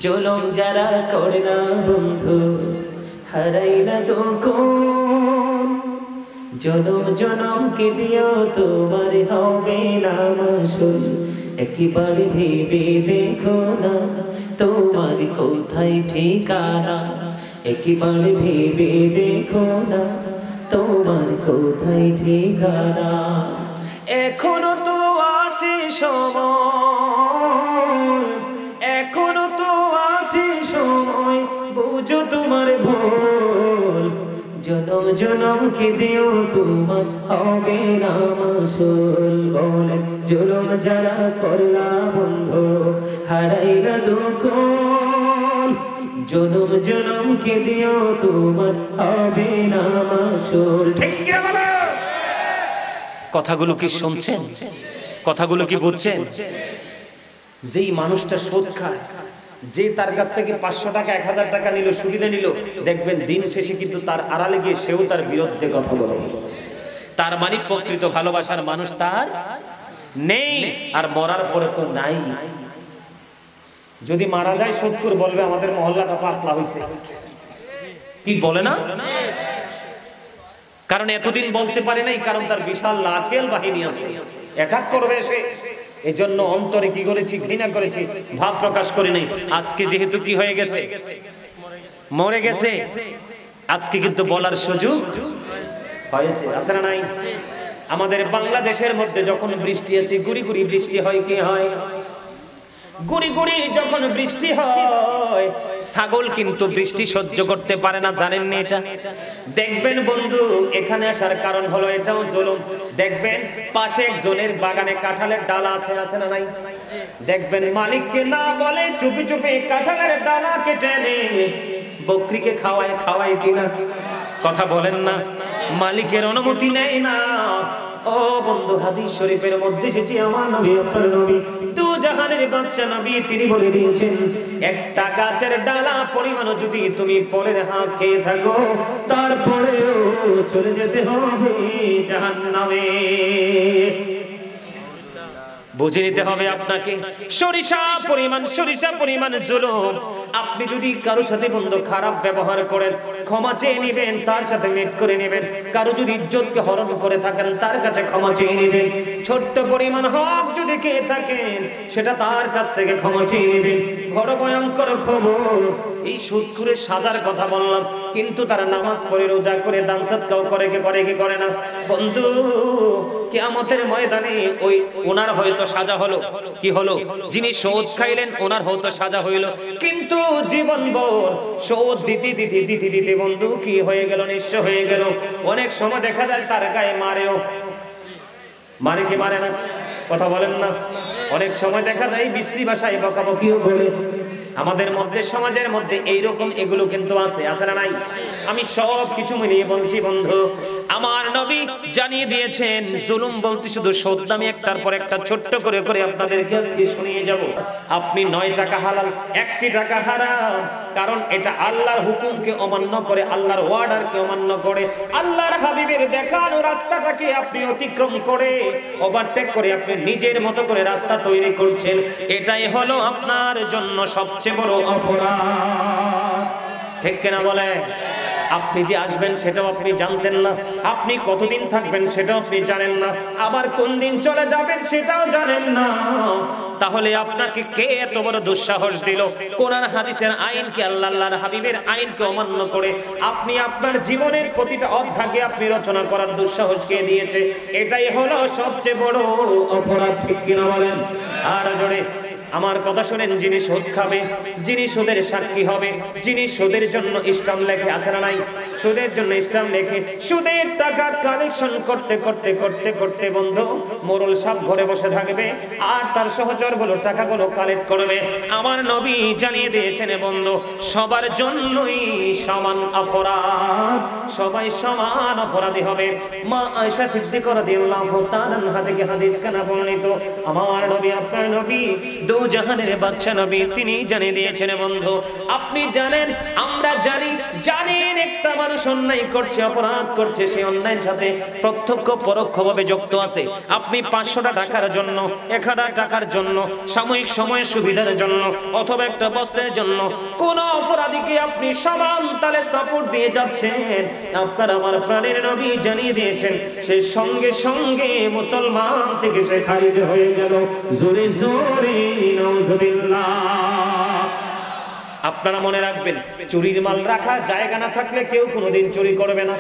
জুলুম যারা করে না বন্ধু হারাই না তো কোন জনম জনম কে দিও তোমার হবে না মাসুল একবার ভেবে দেখো না তোমার কোথায় ঠিকানা একবার ভেবে দেখো না তোমার কোথায় ঠিকানা এখনো তো আছে সময় এখনো তো আছে সময় বুঝো তোমার ভুল জনম জনম কে দিও তোমার হবে না মাসুল বলে জুলুম যারা করলা বন্ধু হারাই না দুঃখ জনম জনম কে দিও তোমার হবে না মাসুল ঠিক কি বলে কথাগুলো কি শুনছেন কথাগুলো কি বুঝছেন যেই মানুষটা সুদ খায় যে তার কাছ থেকে 500 টাকা 1000 টাকা নিল সুবিধা নিল দেখবেন দিন শেষে কিন্তু তার আড়ালে গিয়ে সেও তার বিরুদ্ধে কথা বলে তার মানে প্রকৃত ভালোবাসার মানুষ তার নেই আর মরার পরে তো নাই যদি মারা যায় সুদখোর বলবে আমাদের মহল্লাটা পাতলা হইছে কি বলে না কারণ এতদিন বলতে পারে নাই কারণ তার বিশাল লাঠিয়াল বাহিনী আছে অ্যাটাক করবে সে এজন্য অন্তরে কি করেছি ঘৃণা করেছি ভাব প্রকাশ করি নাই আজকে যেহেতু কি হয়ে গেছে মরে গেছে আজকে কিন্তু বলার সুযোগ হয়েছে আছে না নাই আমাদের বাংলাদেশের মধ্যে যখন বৃষ্টি আছে গুড়ি গুড়ি বৃষ্টি হয় কি হয় গুড়ি গুড়ি যখন বৃষ্টি হয় ছাগল কিন্তু বৃষ্টি সহ্য করতে পারে না জানেন না এটা দেখবেন বন্ধু এখানে আসার কারণ হলো এটাও জুলুম দেখবেন পাশে একজনের বাগানে কাঁঠালের ডালা আছে আছে না নাই দেখবেন মালিককে না বলে চুপি চুপি কাঁঠালের ডালা কেটে নে বকরিকে খাওয়ায় খাওয়ায় কিনা কথা বলেন না মালিকের অনুমতি নেই না ও বন্ধু হাদিস শরীফের মধ্যে এসেছে আমার নবী আপনার নবী দু জাহানের বাদশা নবী তিনি বলে দিয়েছেন একটা গাছের ডালা পরিমাণ যদি তুমি পরের হাত খেয়ে থাকো তারপরেও চলে যেতে হবে জাহান্নামে বুঝে নিতে হবে আপনাকে সরিষা পরিমাণ জুলুম আপনি যদি কারোর সাথে বন্ধু খারাপ ব্যবহার করেন ক্ষমা চেয়ে নেবেন তার সাথে মেট করে নেবেন কারো যদি ইজ্জতকে হরণ করে থাকেন তার কাছে ক্ষমা চেয়ে নেবেন ছোট্ট পরিমাণ হক যদি কে থাকেন সেটা তার কাছ থেকে ক্ষমা চেয়ে নেবেন বড় ভয়ঙ্কর খবর এই সুদখোরের সাজার কথা বললাম কিন্তু তারা নামাজ পড়ে রোজা করে দান সদকাও করে কি করে না বন্ধু কিয়ামতের ময়দানে ওই ওনার হয়তো সাজা হলো কি হলো যিনি সুদ খাইলেন ওনার হয়তো সাজা হইল কিন্তু জীবনভর সুদ দিতে বন্ধু কি হয়ে গেল নিঃস্ব হয়ে গেল অনেক সময় দেখা যায় তার গায়ে মারে কি মারে না কথা বলেন না অনেক সময় দেখা যায় বিশ্রী ভাষায় বকাবকিও বলে আমাদের মধ্যে সমাজের মধ্যে এইরকম এগুলো কিন্তু আছে না নাই আমি সব কিছু মিলিয়ে বলছি বন্ধু আমার নবী জানিয়ে দিয়েছেন জুলুম বলতে শুধু সুদ নামে একটার পর একটা ছোট্ট করে করে আপনাদেরকে আজকে শুনিয়ে যাব আপনি 9 টাকা হালাল 1 টাকা হারাম কারণ এটা আল্লাহর হুকুমকে অমান্য করে আল্লাহর ওয়ার্ডারকে অমান্য করে আল্লাহর হাবিবের দেখানো রাস্তাটাকে আপনি অতিক্রম করে ওভারটেক করে আপনি নিজের মতো করে রাস্তা তৈরি করছেন এটাই হলো আপনার জন্য সবচেয়ে বড় অপরাধ ঠিক কিনা বলে আপনি যে আসবেন সেটাও আপনি জানতেন না আপনি কতদিন থাকবেন সেটাও আপনি জানেন না আবার কোন দিন চলে যাবেন সেটাও জানেন না তাহলে আপনাকে কে এত বড় দুঃসাহস দিল কোরআন হাদিসের আইনকে আল্লাহর হাবিবের আইনকে অমান্য করে আপনি আপনার জীবনের প্রতিটা অধ্যায়কে আপনি রচনা করার দুঃসাহস কে দিয়েছে এটাই হলো সবচেয়ে বড় অপরাধ ঠিক কিনা বলেন আর জোরে আমার কথা শুনেন যিনি সুদ খাবে যিনি সুদের সাক্ষী হবে যিনি সুদের জন্য ইসলাম লেখে আছে না নাই সুদের জন্য ইসলাম লেখে সুদের টাকা কালেকশন করতে বন্ধু মোরল সাহেব ঘরে বসে থাকবে আর তার সহচরগুলো টাকাগুলো কালেক্ট করবে আমার নবী জানিয়ে দিয়েছেন বন্ধু সবার জন্যই সমান অপরাধ সবাই সমান অপরাধী হবে মা আয়েশা সিদ্দিকা রাদিয়াল্লাহু তাআলা আনহা থেকে হাদিস কানা বর্ণিত আমার নবী আপনার নবী দু জাহানের বাদশা নবী তিনি জানিয়ে দিয়েছেন বন্ধু আপনি জানেন আমরা জানেন একটা মানুষ অন্যায় করছে, অপরাধ করছে, সেই অন্যায়ের সাথে প্রত্যক্ষ পরোক্ষভাবে যুক্ত আছে। আপনি 500টা টাকার জন্য, 1000 টাকার জন্য, সাময়িক সময়ের সুবিধার জন্য অথবা একটা বস্ত্রের জন্য কোন অপরাধীকে আপনি সমান তালে সাপোর্ট দিয়ে যাচ্ছেন, আপনার আমার প্রাণের নবী জানিয়ে দিয়েছেন সে সঙ্গে সঙ্গে মুসলমান থেকে সে খারিজ হয়ে গেল। জোরে জোরে নাউজুবিল্লাহ। আপনারা মনে রাখবেন, চুরির মাল রাখার জায়গা না থাকলে কেউ কোনোদিন চুরি করবে না।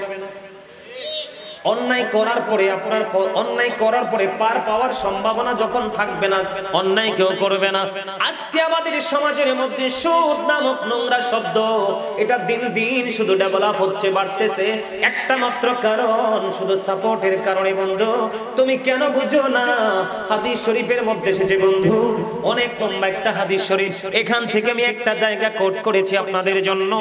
অন্যায় করার পরে আপনার অন্যায় করার পরে পার পাওয়ার সম্ভাবনা যখন থাকবে না, অন্যায় কেউ করবে না। আজকে আমাদের সমাজের মধ্যে সুদ নামক নোংরা শব্দ, এটা দিন দিন শুধু ডেভেলপ হচ্ছে, বাড়তেছে। একটা মাত্র কারণ, শুধু সাপোর্টের কারণে। বন্ধু তুমি কেন বুঝো না? হাদিস শরীফের মধ্যে এসেছে বন্ধু, অনেক লম্বা একটা হাদিস শরীফ। এখান থেকে আমি একটা জায়গা কোট করেছি আপনাদের জন্য।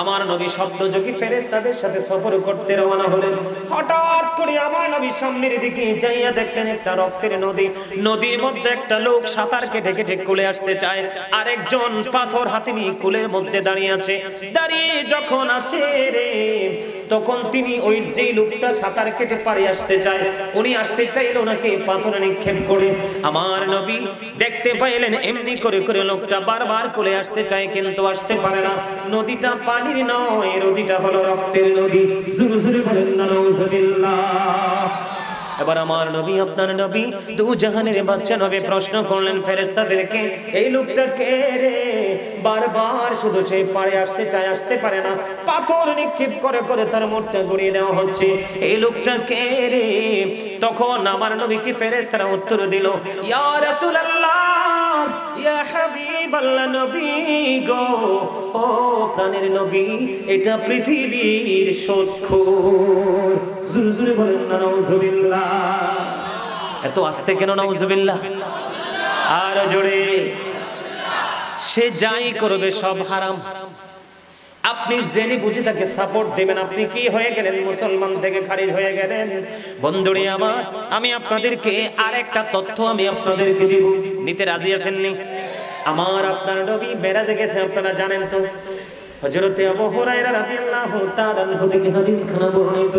আমার নবী শব্দযোগী ফেরেশতাদের সাথে সফর করতে রওনা হলেন। হঠাৎ করে আমার নবী সামনের দিকে যাইয়া দেখলেন একটা রক্তের নদী। নদীর মধ্যে একটা লোক সাঁতার কেটে কেটে কোলে আসতে চায়, আরেকজন পাথর হাতে নিয়ে কোলের মধ্যে দাঁড়িয়ে আছে। দাঁড়িয়ে যখন আছে রে, তখন তিনি ওই যে লোকটা সাঁতার কেটে পারে আসতে চায়, উনি আসতে চাইল ওনাকে পাথর নিক্ষেপ করে। আমার নবী দেখতে পাইলেন এমনি করে করে লোকটা বারবার কোলে আসতে চায়, কিন্তু আসতে পারে না। নদীটা পানির নয়, নদীটা হলো রক্তের নদী। জোরে জোরে বলেন নাউজুবিল্লাহ। এবার আমার নবী, আপনার নবী, দু জাহানের বাদশা নবী প্রশ্ন করলেন ফেরেশতাদেরকে, এই লোকটা কে রে? বারবার শুধু সেই পারে আসতে চায়, আসতে পারে না, পাথর নিক্ষেপ করে করে তার মুখটা গড়িয়ে দেওয়া হচ্ছে, এই লোকটা কে রে? তখন আমার নবীকে ফেরেশতারা উত্তর দিল, ইয়া রাসূলুল্লাহ, ইয়া হাবিবাল্লাহ, নবী গো, ও প্রাণের নবী, এটা পৃথিবীর শোধখোর। জোরে জোরে বলেন না নাউজুবিল্লাহ। এত আস্তে কেন নাউজুবিল্লাহ? আর জোরে। সে যাই করবে সব হারাম। আপনি জেনে বুঝে তাকে সাপোর্ট দিবেন, আপনি কি হয়ে গেলেন? মুসলমান থেকে খারিজ হয়ে গেলেন। বন্ধুরে আমার, আমি আপনাদেরকে আরেকটা তথ্য আমি আপনাদেরকে দিব, নিতে রাজি আছেন নি? আমার আপনার নবী মেরাজে গেছে, আপনারা জানেন তো। হযরত আবু হুরায়রা রাদিয়াল্লাহু তাআলা আনহু থেকে হাদিস খানা বর্ণিত,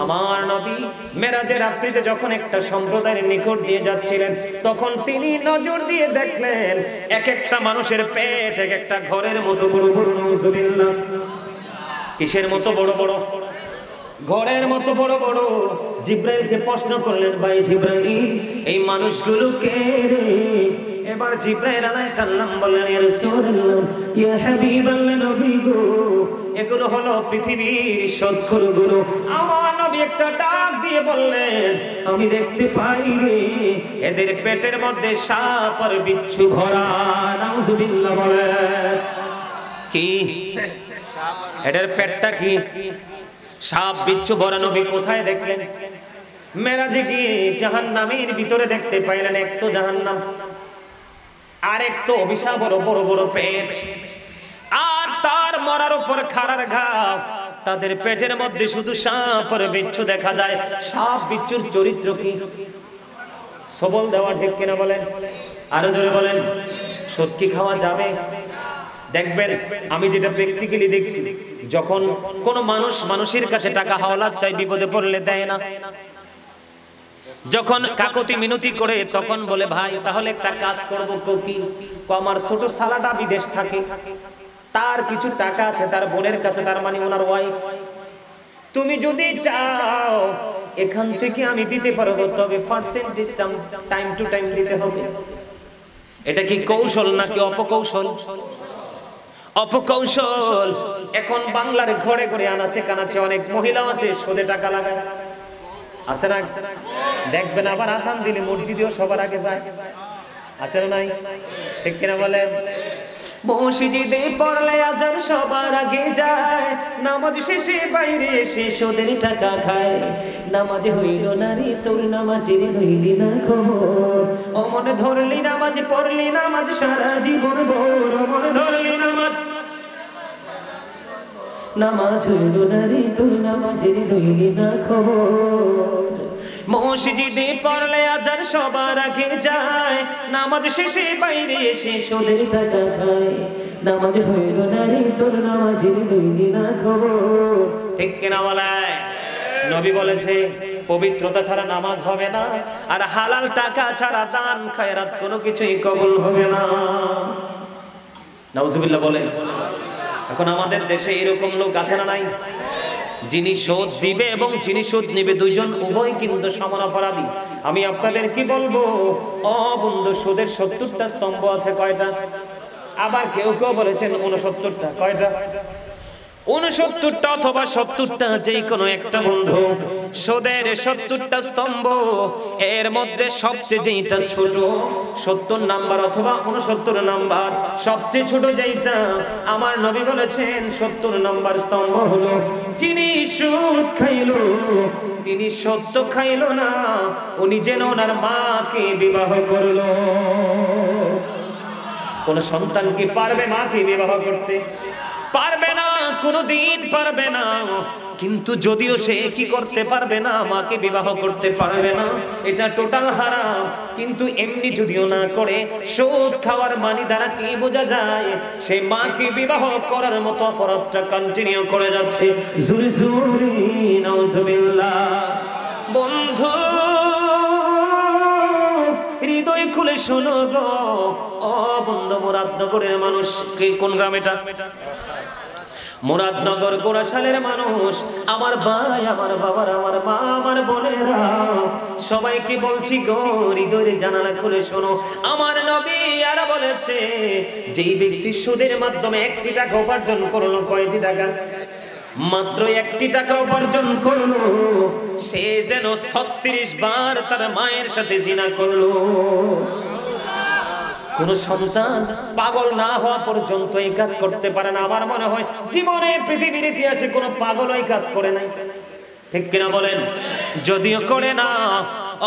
আমার নবী মেরাজের রাত্রিতে যখন একটা সম্প্রদায়ের নিকট দিয়ে যাচ্ছিলেন, তখন তিনি নজর দিয়ে দেখলেন এক একটা মানুষের পেট এক একটা ঘরের মতো বড় বড়। নাউজুবিল্লাহ। কিসের মতো বড় বড়? ঘরের মতো বড় বড়। জিবরাইলকে প্রশ্ন করলেন, ভাই জিবরাইল, এই মানুষগুলো কে রে? এবার জিবরাইল আলাইহিস সালাম বললেন, ইয়া রাসূলুল্লাহ, ইয়া হাবিবাল্লাহ, নবী গো, এগুলো হলো পৃথিবীর শোধখোরগুলো। আমার নবী একটা ডাক দিয়ে বললেন, আমি দেখতে পাই রে, এদের পেটের মধ্যে সাপ আর বিচ্ছু ভরা। নাউজুবিল্লাহ বলেন। কি এদের পেটটা কি? সাপ বিচ্ছু ভরা। নবী কোথায় দেখলেন? মেরাজে গিয়ে জাহান্নামের ভিতরে দেখতে পাইলেন। এক তো জাহান্নাম, আর এক তো অভিশাপ, বড় বড় বড় পেট, আর তার মরার উপর খাড়ার ঘাও। তাদের পেটের মধ্যে শুধু সাপ আর বিচ্ছু দেখা যায়। সাপ বিচ্ছুর চরিত্র কি? সবল দেওয়া, ঠিক কিনা বলেন? আরো জোরে বলেন। সত্যি খাওয়া যাবে? দেখবেন, আমি যেটা প্র্যাকটিক্যালি দেখছি, যখন কোন মানুষ মানুষের কাছে টাকা হাওলাত চাই, বিপদে পড়লে দেয় না। যখন কাকতি মিনতি করে, তখন বলে, ভাই তাহলে একটা কাজ করবো। কি? আমার ছোট সালাটা বিদেশ থাকে, তার কিছু টাকা আছে তার বোনের কাছে, তার মানে ওনার ওয়াইফ। তুমি যদি চাও এখান থেকে আমি দিতে পারবো, তবে পার্সেন্টেজ টাইম টু টাইম দিতে হবে। এটা কি কৌশল নাকি অপকৌশল? অপকৌশল। এখন বাংলার ঘরে ঘরে আনাচে কানাচে অনেক মহিলা আছে, সুদে টাকা লাগায়, আছে না? দেখবেন আবার আসান দিলে মসজিদেও সবার আগে যায়, আছে না নাই? ঠিক কিনা বলেন? মসজিদে পড়লে আজান সবার আগে যায়, নামাজ শেষে বাইরে এসে সুদের টাকা খায়। নামাজ হইল না রে তোর, নামাজের হইলি না খবর। অমন ধরলি নামাজ, পড়লি নামাজ সারা জীবন ভোর। অমন ধরলি নামাজ, নামাজ হইল না রে তোর, নামাজের হইলি না খবর। মসজিদে পড়লে আজান সবার আগে যায়, নামাজ শেষে বাইরে এসে সুদের টাকা খায়। নামাজ হইল না রে তোর, নামাজের লইলি না খবর। ঠিক কিনা বলে? নবী বলেছে পবিত্রতা ছাড়া নামাজ হবে না, আর হালাল টাকা ছাড়া দান খায়রাত কোনো কিছুই কবুল হবে না। নাউজুবিল্লাহ বলে। এখন আমাদের দেশে এরকম লোক আছে না নাই? যিনি সুদ দিবে এবং যিনি সুদ নেবে, দুইজন উভয় কিন্তু সমান অপরাধী। আমি আপনাদের কি বলবো, ও বন্ধু, সুদের 70টা স্তম্ভ আছে। কয়টা? আবার কেউ কেউ বলেছেন 69টা। কয়টা? 69টা অথবা 70টা, যেই কোনো একটা বন্ধু। সুদের 70টা স্তম্ভ, এর মধ্যে সবচেয়ে যেটা ছোট 70 নাম্বার অথবা 69 নাম্বার, সবচেয়ে ছোট যেটা, আমার নবী বলেছেন 70 নাম্বার স্তম্ভ হলো যিনি সুদ খাইলো, তিনি সত্য খাইলো না, উনি যেন ওনার মাকে বিবাহ করলো। কোন সন্তান কি পারবে মাকে বিবাহ করতে? পারবে না, কোনদিন পারবে না। কিন্তু যদিও সে কি করতে পারবে না, মাকে বিবাহ করতে পারবে না, এটা টোটাল হারাম। কিন্তু এমনি যদিও না করে, সুদ খাওয়ার মানি দ্বারা কি বোঝা যায়, সে মাকে বিবাহ করার মতো অপরাধটা কন্টিনিউ করে যাচ্ছে। জোরে জোরে নাউজুবিল্লাহ। বন্ধু হৃদয় খুলে শোনো গো, ও বন্ধু, মুরাদনগরের মানুষ। কোন গ্রাম এটা? মুরাদনগর গোরাশালের মানুষ। আমার ভাই, আমার বাবার, আমার মা, আমার বোনেরা, সবাইকে বলছি গো, হৃদয়ের জানালা খুলে শোনো। আমার নবী আর বলেছে, যেই ব্যক্তি সুদের মাধ্যমে 1টি টাকা উপার্জন করলো, কয়টি টাকা? মাত্র 1টি টাকা উপার্জন করলো, সে যেন 36 বার তার মায়ের সাথে জিনা করলো। কোন সন্তান পাগল না হওয়া পর্যন্ত এই কাজ করতে পারে না। আমার মনে হয় জীবনে পৃথিবীর ইতিহাসে কোন পাগল এই কাজ করে নাই। ঠিক কিনা বলেন? যদিও করে না,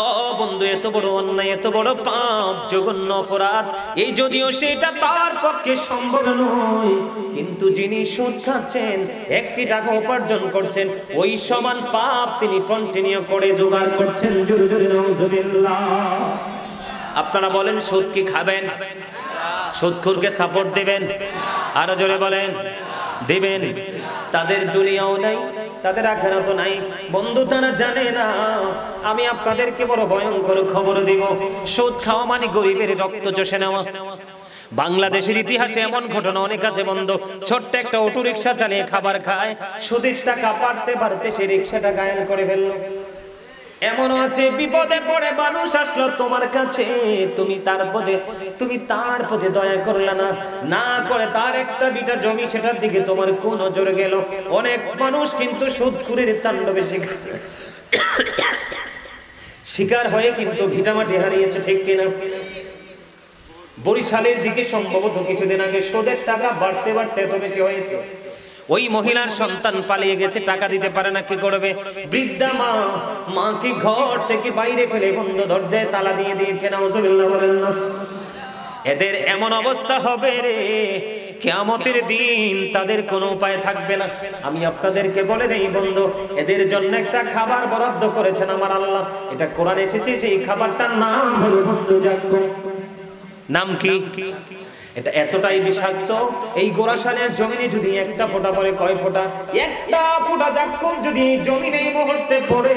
ও বন্ধু, এত বড় অন্যায়, এত বড় পাপ, জঘন্য অপরাধ, এই যদিও সেটা তার পক্ষে সম্ভব নয়, কিন্তু যিনি সুদ খাচ্ছেন, 1টি টাকা উপার্জন করছেন, ওই সমান পাপ তিনি কন্টিনিউ করে জোগাড় করছেন। জোরে জোরে নাউজুবিল্লাহ। আপনারা বলেন, সুদ কি খাবেন? সুদখোরকে সাপোর্ট দিবেন? আরো জোরে বলেন, দিবেন? তাদের দুনিয়াও নাই, তাদের আখিরাতও নাই। বন্ধু, তারা জানে না। আমি আপনাদেরকে বড় ভয়ঙ্কর খবর দিব, সুদ খাওয়া মানে গরিবের রক্ত চষে নেওয়া। বাংলাদেশের ইতিহাসে এমন ঘটনা অনেক আছে বন্ধু। ছোট্ট একটা অটো রিকশা চালিয়ে খাবার খায়, সুদের টাকা পারতে পারতে সে রিকশাটা গায়েল করে ফেললো। এমনও আছে, বিপদে পড়ে মানুষ আসলো তোমার কাছে, তুমি তার পথে দয়া করলে না, না করে তার একটা বিটা জমি, সেটার দিকে তোমার কোন নজর গেল। অনেক মানুষ কিন্তু সুদখোরের তাণ্ডবে শিকার হয়ে কিন্তু ভিটামাটি হারিয়েছে। ঠিক কিনা? বরিশালের দিকে সম্ভবত কিছুদিন আগে সুদের টাকা বাড়তে বাড়তে এত বেশি হয়েছে, ওই মহিলার সন্তান পালিয়ে গেছে, টাকা দিতে পারে না, কি করবে? বৃদ্ধা মা, মাকে ঘর থেকে বাইরে ফেলে বন্ধ দরজায় তালা দিয়ে দিয়েছে। নাউজুবিল্লাহ বলেন না। এদের এমন অবস্থা হবে রে, কিয়ামতের দিন তাদের কোনো উপায় থাকবে না। আমি আপনাদেরকে বলে দেই বন্ধু, এদের জন্য একটা খাবার বরাদ্দ করেছেন আমার আল্লাহ। এটা কোরআনে এসেছে, সেই খাবারটার নাম হলো বন্ধু জাক্কুম। নাম কি? এটা এতটাই বিষাক্ত, এই গোরাশালের জমিনে যদি একটা ফোঁটা পড়ে, কয় ফোঁটা? একটা ফোঁটা জাক্কুম যদি জমিনে এই মুহূর্তে পড়ে,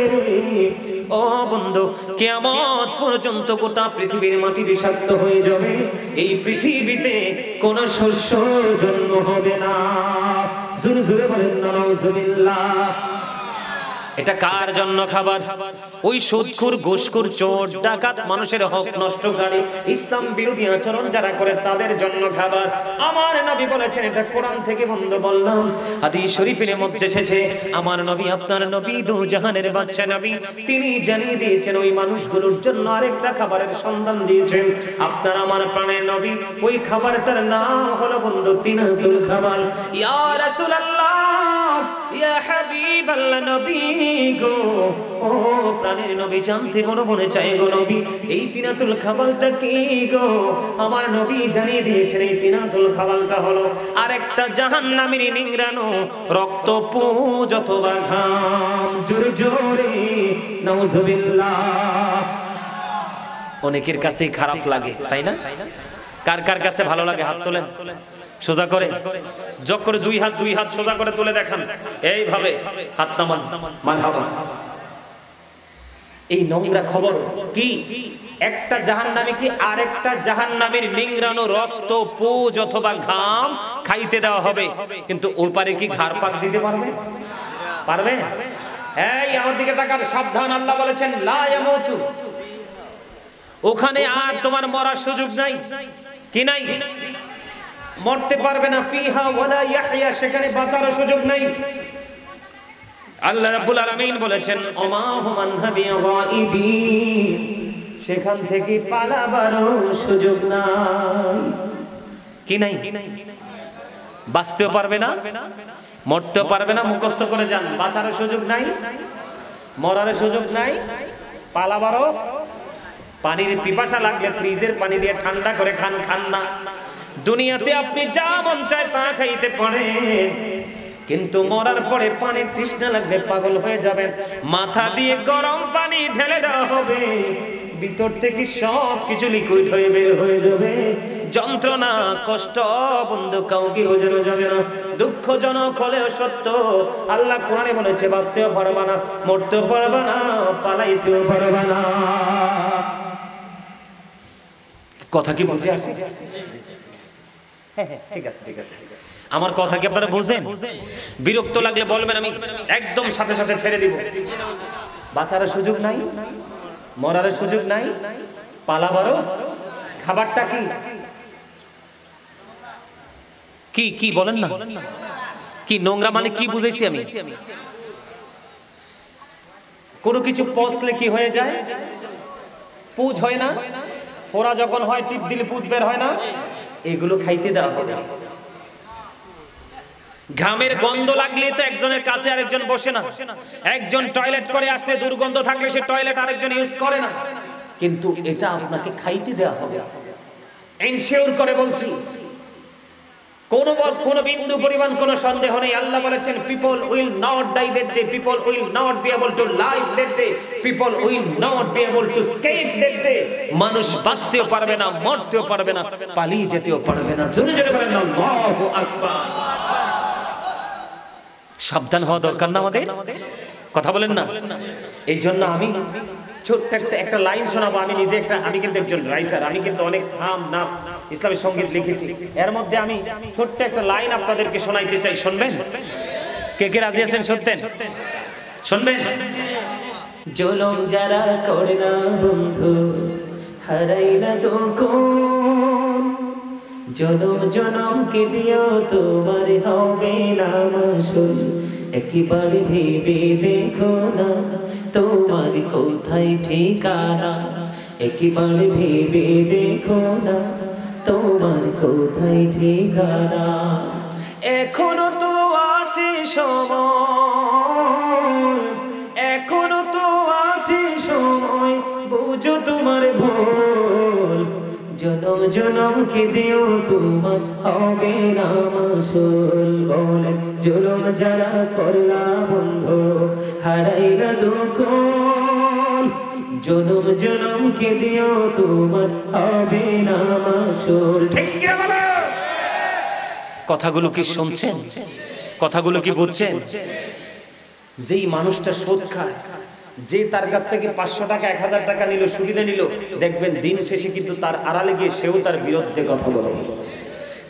ও বন্ধু, কিয়ামত পর্যন্ত গোটা পৃথিবীর মাটি বিষাক্ত হয়ে যাবে। এই পৃথিবীতে কোন শস্য জন্ম হবে না। জোরে জোরে বলেন নাউজুবিল্লাহ। এটা কার জন্য খাবার? ওই সুদখোর, ঘুষখোর, চোর, ডাকাত, মানুষের হক নষ্টকারী, ইসলাম বিরোধী আচরণ যারা করে, তাদের জন্য খাবার। আমার নবী বলেছেন, এটা কোরআন থেকে বন্ধু বললাম, হাদিস শরীফের মধ্যে এসেছে। আমার নবী, আপনার নবী, দু জাহানের বাদশা নবী, তিনি জানিয়ে দিয়েছেন ওই মানুষগুলোর জন্য আরেকটা খাবারের সন্ধান দিয়েছেন। আপনার আমার প্রাণের নবী, ওই খাবারটার নাম হলো বন্ধু তিনাতুল খাবার। ইয়া রাসূলুল্লাহ, ইয়া হাবিবাল্লাহ নবী গো, ও প্রাণের নবী জানতে মনে মনে চাই গো নবী, এই তিনাতুল খাবালটা কি গো? আমার নবী জানিয়ে দিয়েছেন এই তিনাতুল খাবালটা হলো আরেকটা জাহান্নামের নিংড়ানো রক্ত পুঁজ অথবা ঘাম। জোরে জোরে নাউজুবিল্লাহ। অনেকের কাছেই খারাপ লাগে, তাই না? কার কার কাছে ভালো লাগে হাত তোলেন, সোজা করে যোগ করে দুই হাত সোজা করে তুলে দেখান, এইভাবে হাত নামান, মারহাবা। এই নোংরা খবর কি? একটা জাহান্নামী কি আরেকটা জাহান্নামীর নিংড়ানো রক্ত পুঁজ অথবা ঘাম খাইতে দেওয়া হবে, কিন্তু ওই পারে কি ঘাড় পাক দিতে পারবে? পারবে? এই আমার দিকে তাকান, সাবধান, আল্লাহ বলেছেন লা ইয়ামুতু, ওখানে আর তোমার মরার সুযোগ নাই। কি নাই? মরতে পারবে না। ফিহা ওয়ালা ইয়াহইয়া, সেখানে বাঁচার সুযোগ নাই। আল্লাহ রাব্বুল আলামিন বলেছেন ওমা হুম আনহা বিগাইবিন, সেখান থেকে পালাবারও সুযোগ নাই। কি নাই? বাঁচতেও পারবে না, মরতেও পারবে না। মুখস্থ করে যান, বাঁচার সুযোগ নাই, মরার সুযোগ নাই, পালাবারও। পানির পিপাসা লাগলে ফ্রিজের পানি দিয়ে ঠান্ডা করে খান, খান না। দুনিয়াতে আপনি যা মন চায় তা খাইতে পারেন, কিন্তু মরার পরে পানির তৃষ্ণা লাগলে পাগল হয়ে যাবেন। মাথা দিয়ে গরম পানি ঢেলে দেওয়া হবে, ভিতর থেকে সব কিছু লিকুইড হয়ে বের হয়ে যাবে। যন্ত্রণা, কষ্ট বন্ধু কাউকে বোঝানো যাবে না। দুঃখজনক হলেও সত্য, আল্লাহ কোরআনে বলেছে বাঁচতেও পারবা না, মরতেও পারবা না, পালাইতেও পারবা না। কথা কি বুঝে আসে? হ্যাঁ, ঠিক আছে, ঠিক আছে। আমার কথা কি আপনারা বুঝেন? বিরক্ত লাগলে বলবেন, আমি একদম সাথে সাথে ছেড়ে দিব। বাঁচার সুযোগ নাই, মরার সুযোগ নাই, পালাবারও। খাবারটা কি? কি কি বলেন না? কি নোংরা মানে কি বুঝাইছি আমি? কোনো কিছু পচলে কি হয়ে যায়? পুঁজ হয় না? ফোড়া যখন হয় টিপ দিলে পুঁজ বের হয় না? এগুলো খাইতে দেওয়া হবে। ঘামের গন্ধ লাগলে তো একজনের কাছে আরেকজন বসে না। একজন টয়লেট করে আসলে দুর্গন্ধ থাকলে সে টয়লেট আরেকজন ইউজ করে না, কিন্তু এটা আপনাকে খাইতে দেওয়া হবে। এনশিওর করে বলছি, কোন বিন্দু পরিমাণ কোন সন্দেহ নেই। আল্লাহ বলেছেন people will not die that day, people will not be able to live that day, people will not be able to escape that day. মানুষ বাঁচতেও পারবে না, মরতেও পারবে না, পালিয়ে যেতেও পারবে না। জোরে জোরে বলেন আল্লাহু আকবার। সাবধান হওয়া দরকার না আমাদের? কথা বলেন না? এই জন্য আমি ছোট্ট একটা লাইন শোনাবো। আমি নিজে আমি কিন্তু একজন রাইটার, আমি কিন্তু অনেক নাম ইসলামী সঙ্গীত লিখেছি। এর মধ্যে আমি ছোট্ট একটা লাইন আপনাদেরকে শোনাইতে চাই, শুনবেন? কে কে রাজি আছেন? শুনতেন? শুনবেন? জুলুম যারা করে না বন্ধু, হারাই না তো কোন, জনম জনমকে দিও তোমার হবে না মাসুল। একবার ভেবে দেখো না তোমার কোথায় ঠিকানা, একবার ভেবে দেখো না তোমার কোথায় ঠিকানা। এখনো তো আছে সময়, এখনো তো আছে সময়, বুঝো তোমার ভুল। জনম জনমকে দিও তোমার হবে না মাসুল। বলে জুলুম যারা করলা বন্ধু, হারাই না দুঃখ, জনম জনমকে দিও তোমার হবে না মাসুল। ঠিক কি বলে? কথাগুলো কি শুনছেন? কথাগুলো কি বুঝছেন? যেই মানুষটা সুদ খায়, যে তার কাছ থেকে 500 টাকা 1000 টাকা নিল, সুবিধা নিল, দেখবেন দিন শেষে কিন্তু তার আড়ালে গিয়ে সেও তার বিরুদ্ধে কথা বলে।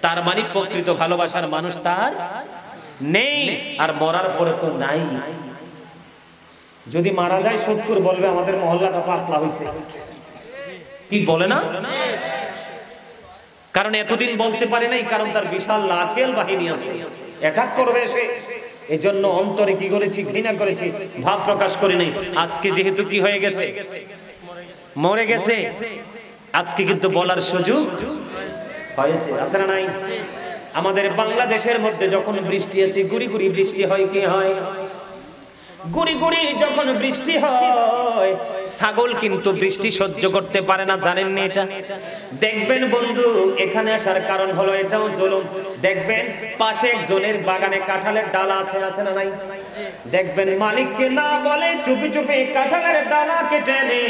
তার মানে প্রকৃত ভালোবাসার মানুষ তার নেই, আর মরার পরে তো নাই। যদি মারা যায় সত্তর বলবে আমাদের মহল্লাটা পাতলা হয়েছে, কি বলে না? কারণ এতদিন বলতে পারে নাই, কারণ তার বিশাল লাঠিয়াল বাহিনী আছে, অ্যাটাক করবে সে। এই জন্য অন্তরে কি করেছি? ঘৃণা করেছি, ভাব প্রকাশ করি নাই। আজকে যেহেতু কি হয়ে গেছে, মরে গেছে, আজকে কিন্তু বলার সুযোগ হয়েছে, আছে না নাই? আমাদের বাংলাদেশের মধ্যে যখন বৃষ্টি আছে গুড়ি গুড়ি বৃষ্টি হয় কি হয়? গুড়ি গুড়ি যখন বৃষ্টি হয় ছাগল কিন্তু বৃষ্টি সহ্য করতে পারে না, জানেন না এটা? দেখবেন বন্ধু, এখানে আসার কারণ হলো এটাও জুলুম। দেখবেন পাশে একজনের বাগানে কাঁঠালের ডালা আছে, আছে না নাই? দেখবেন মালিককে না বলে চুপি চুপি কাঁঠালের ডালা কেটে এনে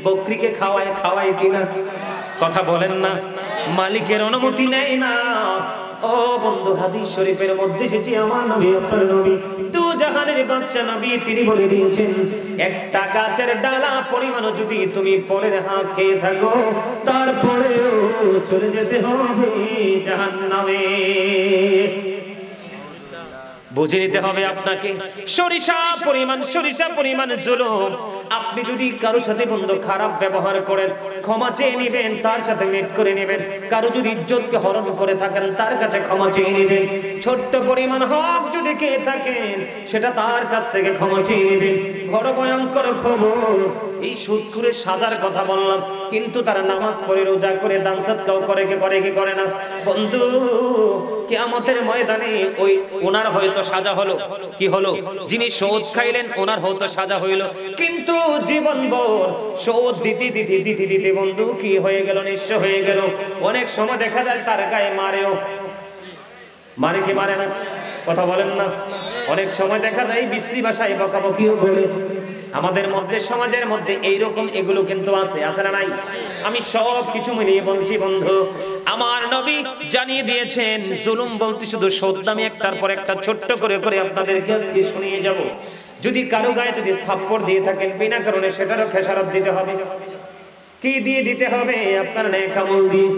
বকরিকে খাওয়ায়, খাওয়ায় কিনা? কথা বলেন না। মালিকের অনুমতি নেয় না। ও বন্ধু, হাদিস শরীফের মধ্যে এসেছে আমার নবী, আপনার নবী, দু জাহানের বাদশা নবী, তিনি বলে দিয়েছেন একটা গাছের ডালা পরিমাণও যদি তুমি পরের হাত খেয়ে থাকো তারপরেও চলে যেতে হবে জাহান্নামে। বুঝে নিতে হবে আপনাকে। সরিষা পরিমাণ জুলুম। আপনি যদি কারোর সাথে বন্ধু খারাপ ব্যবহার করেন, ক্ষমা চেয়ে নেবেন, তার সাথে মেট করে নেবেন। কারো যদি ইজ্জতকে হরণ করে থাকেন, তার কাছে ক্ষমা চেয়ে নেবেন। ছোট্ট পরিমাণ হক যদি খেয়ে থাকেন, সেটা তার কাছ থেকে ক্ষমা চেয়ে নেবেন। বড় ভয়ঙ্কর খবর, এই সুদখোরের সাজার কথা বললাম, কিন্তু তারা নামাজ পড়ে, রোজা করে, দান সদকাও করে, কে করে কি করে না? বন্ধু, কিয়ামতের ময়দানে ওই ওনার হয়তো সাজা হলো, কি হলো? যিনি সুদ খাইলেন ওনার হয়তো সাজা হইল, কিন্তু জীবনভর সুদ দিতে দিতে দিতে দিতে বন্ধু কি হয়ে গেল? নিঃস্ব হয়ে গেল। অনেক সময় দেখা যায় তার গায়ে মারেও, মারে কি মারে না? কথা বলেন না। অনেক সময় দেখা যায় বিশ্রী ভাষায় বকাবকিও বলে। আমাদের মধ্যে, সমাজের মধ্যে এইরকম এগুলো কিন্তু আছে, আছে না নাই? আমি সব কিছু মিলিয়ে বলছি বন্ধু, আমার নবী জানিয়ে দিয়েছেন জুলুম বলতে শুধু সুদ। আমি একটার পর একটা ছোট্ট করে করে আপনাদেরকে আজকে শুনিয়ে যাব। যদি কারো গায়ে যদি থাপ্পড় দিয়ে থাকেন বিনা কারণে, সেটারও খেসারত দিতে হবে। কি দিয়ে দিতে হবে? আপনার নেক আমল দিয়ে।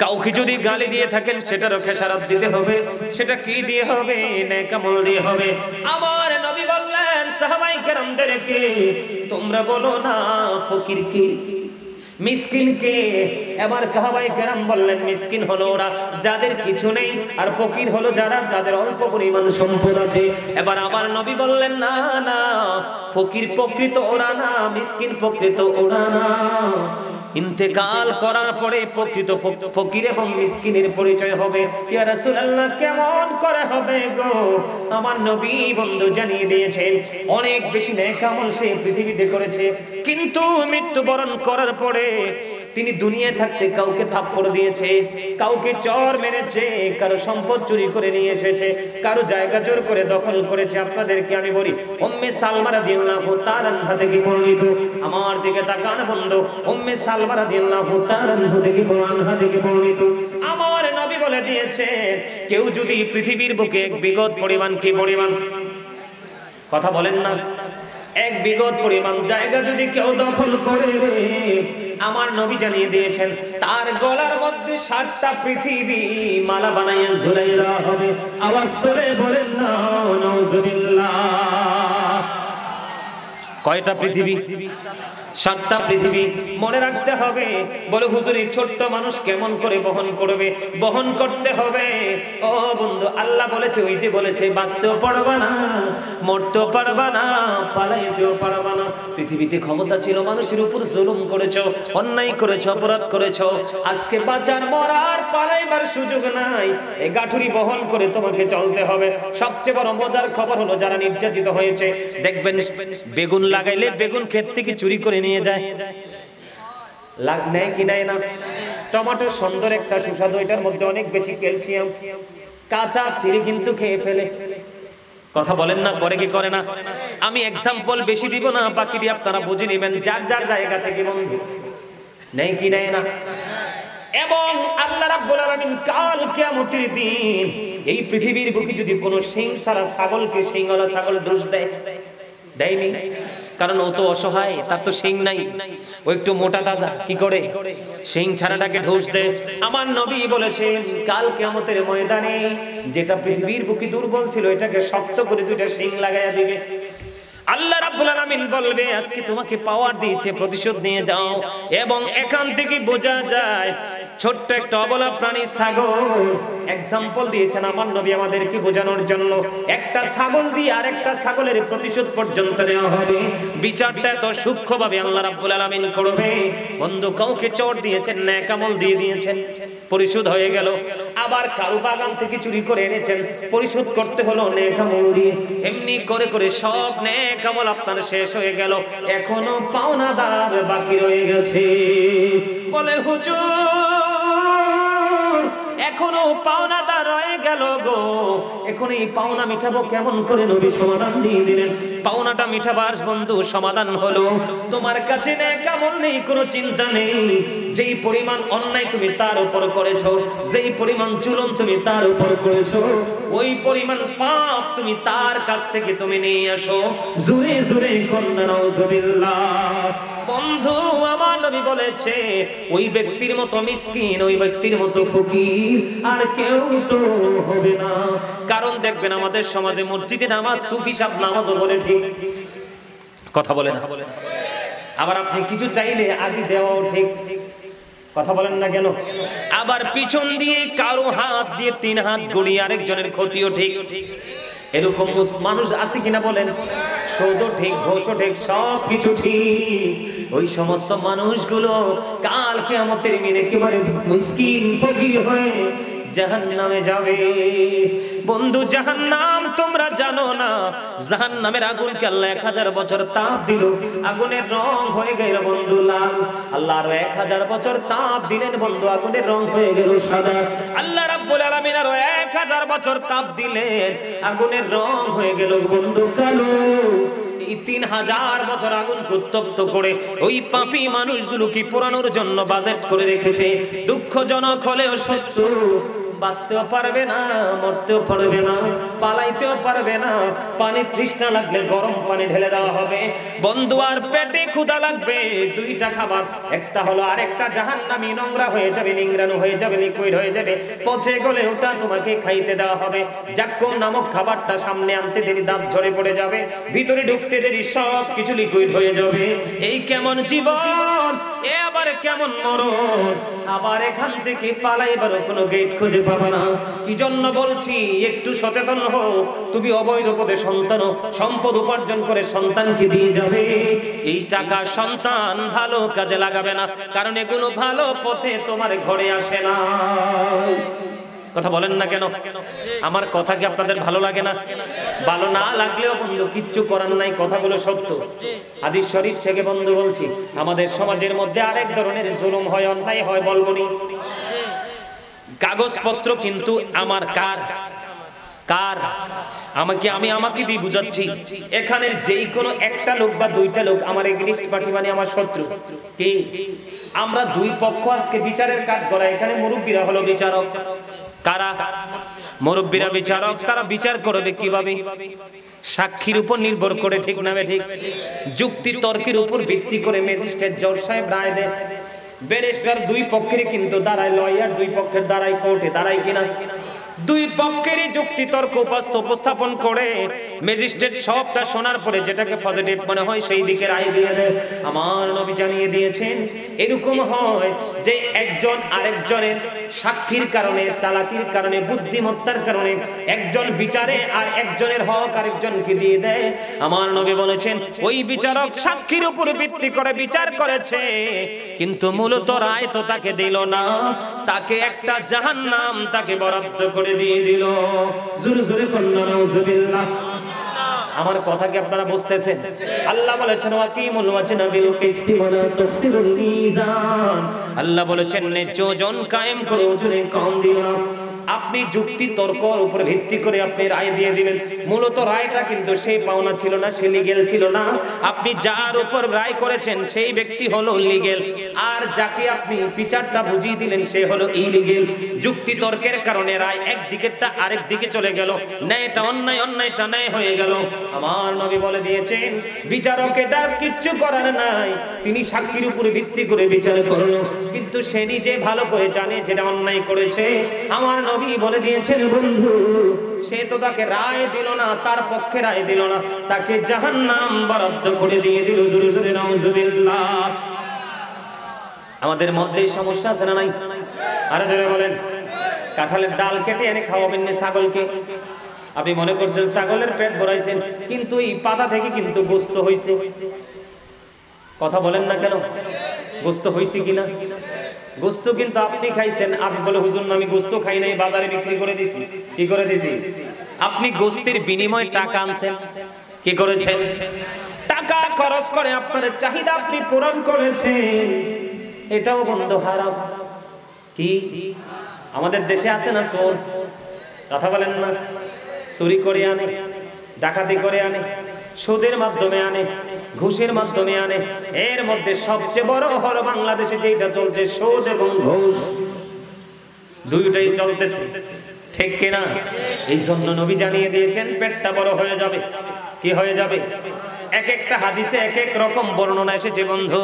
কাউকে যদি গালি দিয়ে থাকেন, সেটারও খেসারত দিতে হবে। সেটা কি দিয়ে হবে? নেক আমল দিয়ে হবে। আমার নবী বললেন সাহাবায়ে কেরামদেরকে, তোমরা বলো না ফকিরকে, মিসকিনকে। এবার সাহাবায়ে কেরাম বললেন মিসকিন হলো ওরা যাদের কিছু নেই, আর ফকির হলো যারা, যাদের অল্প পরিমাণ সম্পদ আছে। এবার আমার নবী বললেন না না, ফকির প্রকৃত ওরা না, মিসকিন প্রকৃত ওরা না। ইন্তেকাল করার পরে প্রকৃত ফকির এবং মিসকিনের পরিচয় হবে। ইয়া রাসূলুল্লাহ, কেমন করে হবে গো? আমার নবী বন্ধু জানিয়ে দিয়েছেন অনেক বেশি নেক আমল সে পৃথিবীতে করেছে, কিন্তু মৃত্যুবরণ করার পরে তিনি দুনিয়ায় থাকতে কাউকে থাপ্পড় দিয়েছে, কাউকে চর মেরেছে, কারো সম্পদ চুরি করে নিয়ে এসেছে, কারো জায়গা জোর করে দখল করেছে। আপনাদেরকে আমি বলি, উম্মে সালমা রাদিয়াল্লাহু তাআলা আনহা থেকে বর্ণিত, আমার দিকে তাকান বন্ধু, উম্মে সালমা রাদিয়াল্লাহু তাআলা আনহা থেকে বর্ণিত, আমার নবী বলে দিয়েছে কেউ যদি পৃথিবীর বুকে এক বিগত পরিমাণ, কি পরিমাণ? কথা বলেন না। এক বিগত পরিমাণ জায়গা যদি কেউ দখল করে, আমার নবী জানিয়ে দিয়েছেন তার গলার মধ্যে 7টা পৃথিবী মালা বানাইয়া ঝুলাইয়া হবে। আওয়াজ করে বলেন না নাউজুবিল্লাহ। কয়টা পৃথিবী? 7টা পৃথিবী। মনে রাখতে হবে। বলে হুজুর এই ছোট্ট মানুষ কেমন করে বহন করবে? বহন করতে হবে। ও বন্ধু, আল্লাহ বলেছে, ওই যে বলেছে, বাঁচতেও পারবা না, মরতেও পারবা না, পালাইতেও পারবা না। পৃথিবীতে ক্ষমতা ছিল, মানুষের উপর জুলুম করেছো, অন্যায় করেছো, অপরাধ করেছো। আজকে বাঁচার, মরার, পালাইবার সুযোগ নাই। এই গাঠুরি বহন করে তোমাকে চলতে হবে। সবচেয়ে বড় মজার খবর হলো যারা নির্যাতিত হয়েছে, দেখবেন বেগুন লাগাইলে বেগুন ক্ষেত থেকে চুরি করে নিয়ে যায়, নেয় কি নেয় না? টমেটো সুন্দর একটা সুস্বাদু, এটার মধ্যে অনেক বেশি ক্যালসিয়াম, কাঁচা চিড়ি কিন্তু খেয়ে ফেলে। কথা বলেন না, করে কি করে না? আমি এক্সাম্পল বেশি দিব না, বাকিটি আপনারা বুঝে নেবেন যার যার জায়গা থেকে বন্ধু। নেয় কি নেয় না? এবং আল্লাহ রাব্বুল আলামিন কাল কিয়ামতের দিন এই পৃথিবীর বুকে যদি কোনো সিং ছাড়া ছাগলকে সিংওয়ালা ছাগল দোষ দেয়, দেয়নি, কারণ ও তো অসহায়, তার তো সিং নাই, ও একটু মোটা তাজা, কি করে সিং ছাড়াটাকে ঢোস দেয়। আমার নবী বলেছেন কাল কিয়ামতের ময়দানে যেটা পৃথিবীর বুকে দুর্বল ছিল এটাকে শক্ত করে দুইটা সিং লাগাইয়া দিবে। আল্লাহ রাব্বুল আলামিন বলবে আজকে তোমাকে পাওয়ার দিয়েছে, প্রতিশোধ নিয়ে যাও। এবং এখান থেকে বোঝা যায় ছোট্ট একটা অবলা প্রাণী ছাগল, এক্সাম্পল দিয়েছেন আমার নবী আমাদেরকে বোঝানোর জন্য। একটা ছাগল দিয়ে আরেকটা ছাগলের প্রতিশোধ পর্যন্ত নেওয়া হবে। বিচারটা এত সূক্ষ্মভাবে আল্লাহ রাব্বুল আলামিন করবে। বন্ধু, কাউকে চোট দিয়েছেন, নেক আমল দিয়ে দিয়েছেন, পরিশোধ হয়ে গেল। আবার কারো বাগান থেকে চুরি করে এনেছেন, পরিশোধ করতে হলো নেক আমল দিয়ে। এমনি করে করে সব নেক আমল আপনার শেষ হয়ে গেল, এখনো পাওনাদার বাকি রয়ে গেছে। বলে হুজুর এখনো পাওনাদার রয়ে গেল গো, এখন এই পাওনা মিটাবো কেমন করে? নবী সমাধান দিয়ে দিলেন। পাওনাটা মিটাবার বন্ধু সমাধান হলো, তোমার কাছে নেক আমল নেই, কোনো চিন্তা নেই। যেই পরিমাণ অন্যায় তুমি তার উপর করেছো, যেই পরিমাণ জুলুম তুমি তার উপর করেছো, ওই পরিমাণ পাপ তুমি তার কাছ থেকে তুমি নিয়ে আসো। জোরে জোরে কন্যা নাউজুবিল্লাহ। বন্ধু আমার নবী বলেছে ওই ব্যক্তির মতো মিসকিন, ওই ব্যক্তির মতো ফকির আর কেউ তো হবে না। কারণ দেখবেন আমাদের সমাজে মসজিদে নামাজ সুফি সাহেব নামাজও বলে ঠিক, কথা বলে না। আবার আপনি কিছু চাইলে আগে দেওয়াও ঠিক, কথা বলেন না কেন? আবার পিছন দিয়ে কারো হাত দিয়ে 3 হাত গড়িয়ে আরেকজনের ক্ষতিও ঠিক। এরকম মানুষ আছে কিনা বলেন? সুদও ঠিক, ঘুষও ঠিক, সব কিছু ঠিক। ওই সমস্ত মানুষগুলো কাল কিয়ামতের দিন একেবারে মিসকিন ফকির হয়ে জাহান্নামে যাবে। বন্ধু জাহান্নাম তোমরা জানো না, জাহান্নামের আগুনকে আল্লাহ 1000 বছর তাপ দিল, আগুনের রং হয়ে গেল বন্ধু লাল। আল্লাহ আরো 1000 বছর তাপ দিলেন বন্ধু, আগুনের রং হয়ে গেল সাদা। আল্লাহ রাব্বুল আলামিন আরো 1000 বছর তাপ দিলেন, আগুনের রং হয়ে গেল বন্ধু কালো। এই 3000 বছর আগুন উত্তপ্ত করে ওই পাপী মানুষগুলোকে পোড়ানোর জন্য বাজেট করে রেখেছে। দুঃখজনক হলেও সত্য, বাঁচতেও পারবে না, মরতেও পারবে না, পালাইতেও পারবে না। পানি তৃষ্ণা লাগলে গরম পানি ঢেলে দেওয়া হবে বন্ধু, আর পেটে ক্ষুধা লাগবে। 2টা খাবার, একটা হলো আরেকটা জাহান্নামী নোংরা হয়ে যাবে, নিংড়ানো হয়ে যাবে, লিকুইড হয়ে যাবে, পচে গলে ওটা তোমাকে খাইতে দেওয়া হবে। জাক্কুম নামক খাবারটা সামনে আনতে দেরি দাঁত ঝরে পড়ে যাবে, ভিতরে ঢুকতে দেরি সব কিছু লিকুইড হয়ে যাবে। এই কেমন জীবন, এ আবার কেমন মরণ। আবার এখান থেকে পালাইবার কোনো গেট খুঁজে পাবে না। কি জন্য বলছি, একটু সচেতন হও। তুমি অবৈধ পথে সম্পদ উপার্জন করে সন্তানকে দিয়ে যাবে, এই টাকা সন্তান ভালো কাজে লাগাবে না, কারণ এগুলো ভালো পথে তোমার ঘরে আসে না। কথা বলেন না কেন? আমার কথা কি আপনাদের ভালো লাগে না? ভালো না লাগলেও বন্ধু কিচ্ছু করার নাই, কথাগুলো সত্য। হাদিস শরীফ থেকে বন্ধু বলছি, আমাদের সমাজের মধ্যে আরেক ধরনের জুলুম হয়, অন্যায় হয়, বলবনি। কাগজপত্র কিন্তু আমার কার কার আমাকে দিয়ে বুঝাচ্ছি। এখানের যেই কোনো একটা লোক বা 2টা লোক আমার এগেইনস্ট পার্টি মানে আমার শত্রু। কি আমরা 2 পক্ষ আজকে বিচারের কাঠ করা, এখানে মুরব্বীরা হলো বিচারক। কারা? মুরব্বীরা বিচারক। তারা বিচার করবে কিভাবে? সাক্ষীর উপর নির্ভর করে, ঠিক না ঠিক? যুক্তি তর্কের উপর ভিত্তি করে ম্যাজিস্ট্রেট জজ সাহেব রায় দেয়। ব্যারিস্টার 2 পক্ষের কিন্তু দাঁড়ায়, লয়ার 2 পক্ষের দাঁড়ায়, কোর্টে দাঁড়ায় কিনা? 2 পক্ষেরই যুক্তি তর্ক উপস্থাপন করে ম্যাজিস্ট্রেট সবটা শোনার পরে যেটাকে পজিটিভ মনে হয় সেই দিকে রায় দিয়ে দেয়। আমার নবী জানিয়ে দিয়েছেন এরকম হয় যে একজন আরেকজনের সাক্ষীর কারণে, চালাকির কারণে, বুদ্ধিমত্তার কারণে একজন বিচারে আর একজনের হক আরেকজনকে দিয়ে দেয়। আমার নবী বলেছেন ওই বিচারক সাক্ষীর উপর ভিত্তি করে বিচার করেছে, কিন্তু মূলত রায় তো তাকে দিল না, তাকে একটা জাহান্নাম তাকে বরাদ্দ করে দিয়ে দিল। জোরে জোরে কন্যা নাউজুবিল্লাহ। আমার কথা কি আপনারা বুঝতেছেন? আল্লাহ বলেছেন ওয়াকিমুল ওয়াজনা বিল কিসতি ওয়া লা তুকসিরুল মিজান। আল্লাহ বলেছেন ন্যায্য ওজন কায়েম করো, ওজনে কম দিও না। আপনি যুক্তি তর্কের উপর ভিত্তি করে আপনি রায় দিয়ে দিলেন, মূলত রায়টা কিন্তু সেই পাওনা ছিল না, সে লিগ্যাল ছিল না। আপনি যার উপর রায় করেছেন সেই ব্যক্তি হলো লিগ্যাল, আর যাকে আপনি বিচারটা বুঝিয়ে দিলেন সে হলো ইলিগ্যাল। যুক্তি তর্কের কারণে রায় একদিকেরটা আরেক দিকে চলে গেল, ন্যায়টা অন্যায়, অন্যায়টা ন্যায় হয়ে গেল। আমার নবী বলে দিয়েছেন বিচারক এটা কিচ্ছু করার নাই, তিনি সাক্ষীর উপর ভিত্তি করে বিচার করলো, কিন্তু সে নিজে ভালো করে জানে যেটা অন্যায় করেছে। আমার নবী বলে দিয়েছেন বন্ধু সে তো তাকে রায় দিল না, তার পক্ষে রায় দিল না, তাকে জাহান্নাম বরাদ্দ করে দিয়ে দিল। জোরে জোরে নাউজুবিল্লাহ। আমাদের মধ্যে সমস্যা আছে না নাই? আরে জোরে বলেন। কাঁঠালের ডাল কেটে এনে খাওয়াবেন না ছাগলকে, আপনি মনে করছেন ছাগলের পেট ভরাইছেন, কিন্তু এই পাতা থেকে কিন্তু গোস্ত হইছে। কথা বলেন না কেন? গোস্ত হইছে কিনা? গোস্ত কিন্তু আপনি খাইছেন, আপনি বলে হুজুর আমি গোস্ত খাই নাই, বাজারে বিক্রি করে দিছি। কি করে দিছি? আপনি গোস্তের বিনিময়ে টাকা আনছেন, কি করেছেন? টাকা খরচ করে আপনার চাহিদা আপনি পূরণ করেছেন, এটাও বন্ধু হারাম। কি আমাদের দেশে আছে না চোর? কথা বলেন না। চুরি করে আনে, ডাকাতি করে আনে, সুদের মাধ্যমে আনে, ঘুষের মাধ্যমে আনে। এর মধ্যে সবচেয়ে বড় হলো বাংলাদেশে যেটা চলছে সুদ এবং ঘুষ, দুইটাই চলতেছে, ঠিক কিনা? এই জন্য নবী জানিয়ে দিয়েছেন পেটটা বড় হয়ে যাবে। কি হয়ে যাবে? এক একটা হাদিসে এক এক রকম বর্ণনা এসেছে বন্ধু।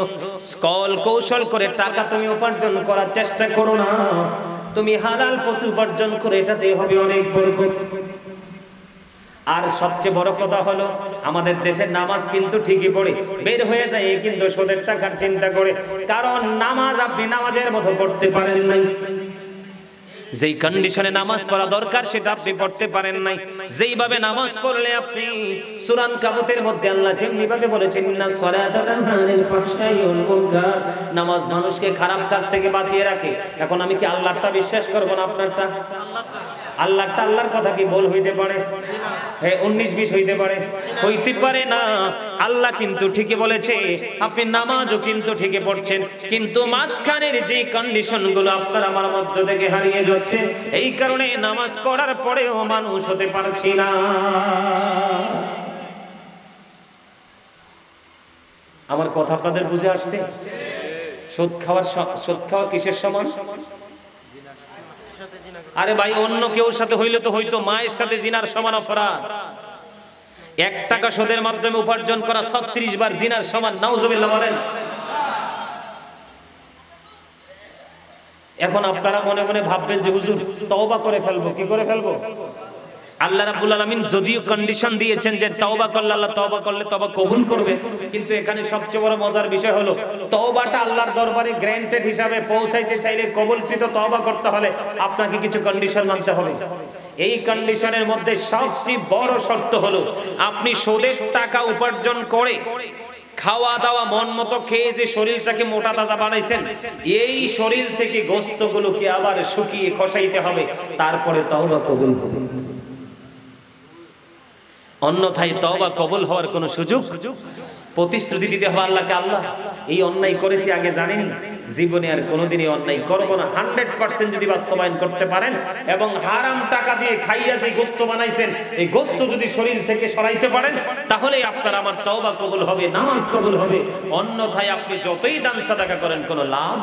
কল কৌশল করে টাকা তুমি উপার্জন করার চেষ্টা করো না, তুমি হালাল পথে উপার্জন করে এটাতে হবে অনেক বরকত। আর সবচেয়ে বড় কথা হলো আমাদের দেশের নামাজ কিন্তু ঠিকই পড়ে, বের হয়ে যায় কিন্তু সুদের টাকার চিন্তা করে। কারণ নামাজ আপনি নামাজের মতো পড়তে পারেন নাই, যেই কন্ডিশনে নামাজ পড়া দরকার সেটা আপনি পড়তে পারেন নাই। যেইভাবে নামাজ পড়লে আপনি সূরা আনকাবুতের মধ্যে আল্লাহ যেমনি ভাবে বলেছেন না সলাতা তানহা আনিল ফাহশাই ওয়াল মুনকার, নামাজ মানুষকে খারাপ কাজ থেকে বাঁচিয়ে রাখে। এখন আমি কি আল্লাহরটা বিশ্বাস করব না আপনারটা? আল্লাহটা, আল্লাহর কথা কি বল হইতে পারে? হ্যাঁ 19-20 হইতে পারে? হইতে পারে না। আল্লাহ কিন্তু ঠিকই বলেছে, আপনি নামাজও কিন্তু ঠিকই পড়ছেন, কিন্তু মাঝখানের যে কন্ডিশন গুলো আপনার আমার মধ্য থেকে হারিয়ে যাচ্ছে, এই কারণে নামাজ পড়ার পরেও মানুষ হতে পারছি না। আমার কথা আপনাদের বুঝে আসছে? সুদ খাওয়া কিসের সমান? আরে ভাই অন্য কেউ সাথে হইলে তো হইতো, মায়ের সাথে জিনার সমান অপরাধ। 1 টাকা সুদের মাধ্যমে উপার্জন করা 36 বার জিনার সমান। নাউজুবিল্লাহ বলেন। এখন আপনারা মনে মনে ভাববেন যে হুজুর তওবা করে ফেলবো। কি করে ফেলবো? আল্লাহ রাব্বুল আলামিন যদিও কন্ডিশন দিয়েছেন যে তওবা করলে আল্লাহ তওবা করলে তওবা কবুল করবে, কিন্তু এখানে সবচেয়ে বড় মজার বিষয় হলো তওবাটা আল্লাহর দরবারে গ্র্যান্টেড হিসাবে পৌঁছাইতে চাইলে, কবুলকৃত তওবা করতে হলে আপনাকে কিছু কন্ডিশন মানতে হবে। এই কন্ডিশনের মধ্যে সবচেয়ে বড় শর্ত হলো আপনি সুদের টাকা উপার্জন করে খাওয়া দাওয়া মন মতো খেয়ে যে শরীরটাকে মোটা তাজা বানাইছেন, এই শরীর থেকে গোশতগুলোকে আবার শুকিয়ে খসাইতে হবে, তারপরে তওবা কবুল হবে। অন্যথায় তওবা কবুল হওয়ার কোনো সুযোগ। প্রতিশ্রুতি দিতে হবে আল্লাহকে, আল্লাহ এই অন্যায় করেছি আগে জানেন, জীবনে আর কোনোদিনই অন্যায় করব না। 100% যদি বাস্তবায়ন করতে পারেন এবং হারাম টাকা দিয়ে খাইয়া যে গোশত বানাইছেন এই গোশত যদি শরীর থেকে সরাইতে পারেন, তাহলে আপনার আমার তওবা কবুল হবে, নামাজ কবুল হবে। অন্যথায় আপনি যতই দান সাদাকা করেন কোনো লাভ